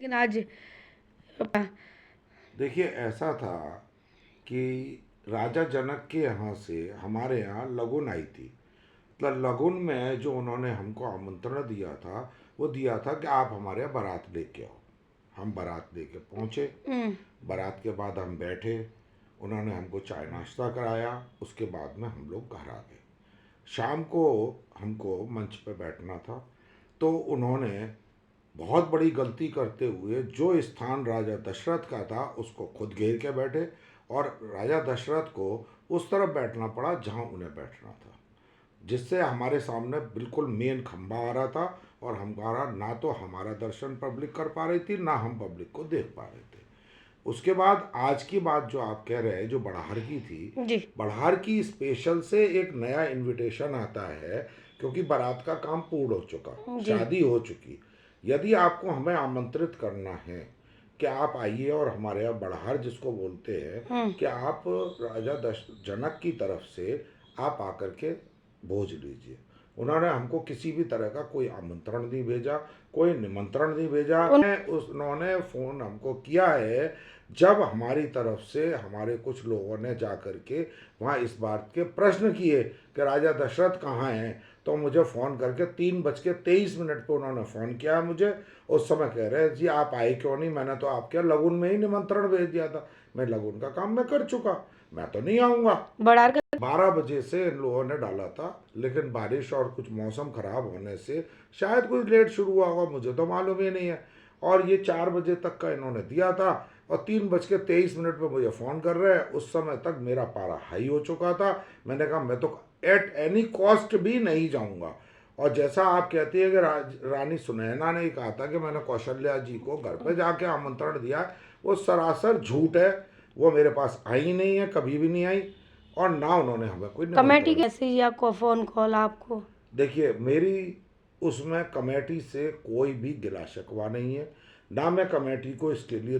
लेकिन आज देखिए, ऐसा था कि राजा जनक के यहाँ से हमारे यहाँ लगुन आई थी। मतलब लगुन में जो उन्होंने हमको आमंत्रण दिया था, वो दिया था कि आप हमारे यहाँ बारात लेके आओ। हम बारात लेके पहुँचे। हम्म। बारात के बाद हम बैठे, उन्होंने हमको चाय नाश्ता कराया। उसके बाद में हम लोग घर आ गए। शाम को हमको मंच पे बैठना था, तो उन्होंने बहुत बड़ी गलती करते हुए जो स्थान राजा दशरथ का था उसको खुद घेर के बैठे, और राजा दशरथ को उस तरफ बैठना पड़ा जहां उन्हें बैठना था, जिससे हमारे सामने बिल्कुल मेन खंबा आ रहा था। और हमारा ना तो हमारा दर्शन पब्लिक कर पा रही थी, ना हम पब्लिक को देख पा रहे थे। उसके बाद आज की बात जो आप कह रहे हैं, जो बड़हार की थी, जी। बड़हार की स्पेशल से एक नया इनविटेशन आता है, क्योंकि बारात का काम पूर्ण हो चुका, जी। शादी हो चुकी। यदि आपको हमें आमंत्रित करना है कि आप आइए और हमारे यहाँ बड़हार जिसको बोलते हैं, हम्म। कि आप राजा जनक की तरफ से आप आकर के भोज लीजिए। उन्होंने हमको किसी भी तरह का कोई आमंत्रण नहीं भेजा, कोई निमंत्रण नहीं भेजा। उन उन्होंने फ़ोन हमको किया है जब हमारी तरफ से हमारे कुछ लोगों ने जा कर के वहाँ इस बात के प्रश्न किए कि राजा दशरथ कहाँ हैं, तो मुझे फ़ोन करके 3:23 पे उन्होंने फ़ोन किया मुझे। उस समय कह रहे जी आप आए क्यों नहीं, मैंने तो आपके लगुन में ही निमंत्रण भेज दिया था, मैं लगुन का काम मैं कर चुका, मैं तो नहीं आऊँगा। बड़ार का 12 बजे से इन लोगों ने डाला था, लेकिन बारिश और कुछ मौसम खराब होने से शायद कुछ लेट शुरू हुआ होगा, मुझे तो मालूम ही नहीं है। और ये 4 बजे तक का इन्होंने दिया था, और 3:23 पे मुझे फ़ोन कर रहे हैं। उस समय तक मेरा पारा हाई हो चुका था। मैंने कहा मैं तो एट एनी कॉस्ट भी नहीं जाऊंगा। और जैसा आप कहती है कि रानी सुनैना ने कहा था कि मैंने कौशल्या जी को घर पे जाके आमंत्रण दिया है, वो सरासर झूठ है। वो मेरे पास आई ही नहीं है, कभी भी नहीं आई, और ना उन्होंने हमें कोई कमेटी निमंत्रण। कैसे या को फोन कॉल आपको? देखिए, मेरी उसमें कमेटी से कोई भी गिला शिकवा नहीं है, ना मैं कमेटी को इसके लिए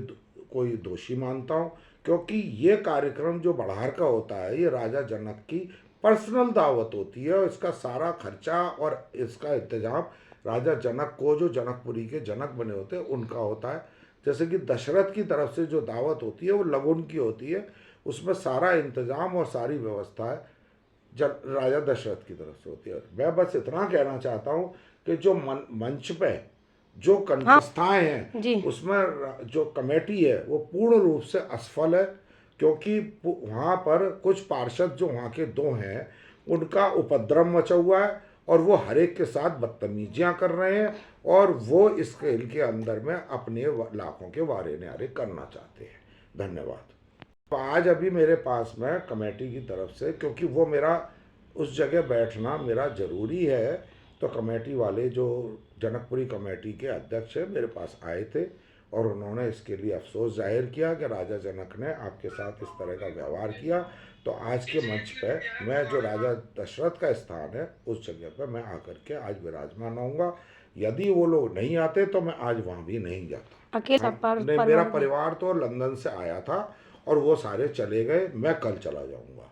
कोई दोषी मानता हूँ। क्योंकि ये कार्यक्रम जो बड़हार का होता है, ये राजा जनक की पर्सनल दावत होती है, और इसका सारा खर्चा और इसका इंतजाम राजा जनक को, जो जनकपुरी के जनक बने होते हैं, उनका होता है। जैसे कि दशरथ की तरफ से जो दावत होती है वो लगुन की होती है, उसमें सारा इंतजाम और सारी व्यवस्था है राजा दशरथ की तरफ से होती है। मैं बस इतना कहना चाहता हूँ कि जो मंच पे जो हाँ व्यवस्थाएं हैं, जी। उसमें जो कमेटी है वो पूर्ण रूप से असफल है। क्योंकि वहाँ पर कुछ पार्षद जो वहाँ के दो हैं, उनका उपद्रव मचा हुआ है, और वो हर एक के साथ बदतमीजियाँ कर रहे हैं, और वो इस खेल के अंदर में अपने लाखों के वारे न्यारे करना चाहते हैं। धन्यवाद। तो आज अभी मेरे पास में कमेटी की तरफ से, क्योंकि वो मेरा उस जगह बैठना मेरा ज़रूरी है, तो कमेटी वाले जो जनकपुरी कमेटी के अध्यक्ष हैं मेरे पास आए थे, और उन्होंने इसके लिए अफसोस जाहिर किया कि राजा जनक ने आपके साथ इस तरह का व्यवहार किया। तो आज के मंच पे मैं, जो राजा दशरथ का स्थान है, उस जगह पे मैं आकर के आज विराजमान होऊंगा। यदि वो लोग नहीं आते तो मैं आज वहाँ भी नहीं जाता। अकेले सब हम ने, मेरा परिवार का? परिवार तो लंदन से आया था, और वो सारे चले गए, मैं कल चला जाऊंगा।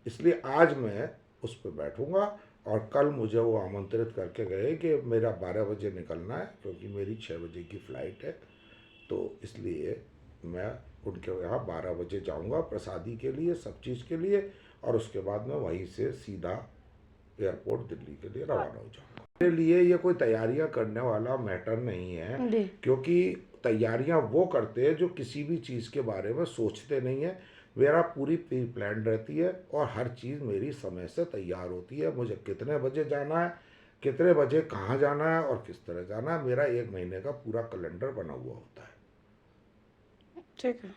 इसलिए आज मैं उस पर बैठूंगा। और कल मुझे वो आमंत्रित करके गए कि मेरा 12 बजे निकलना है, क्योंकि मेरी 6 बजे की फ़्लाइट है। तो इसलिए मैं उनके यहाँ 12 बजे जाऊंगा प्रसादी के लिए, सब चीज़ के लिए, और उसके बाद मैं वहीं से सीधा एयरपोर्ट दिल्ली के लिए रवाना हो जाऊंगा। मेरे लिए ये कोई तैयारियां करने वाला मैटर नहीं है, जी। क्योंकि तैयारियां वो करते हैं जो किसी भी चीज़ के बारे में सोचते नहीं है। मेरा पूरी प्री प्लान रहती है, और हर चीज़ मेरी समय से तैयार होती है। मुझे कितने बजे जाना है, कितने बजे कहाँ जाना है, और किस तरह जाना है, मेरा 1 महीने का पूरा कैलेंडर बना हुआ होता है। ठीक है।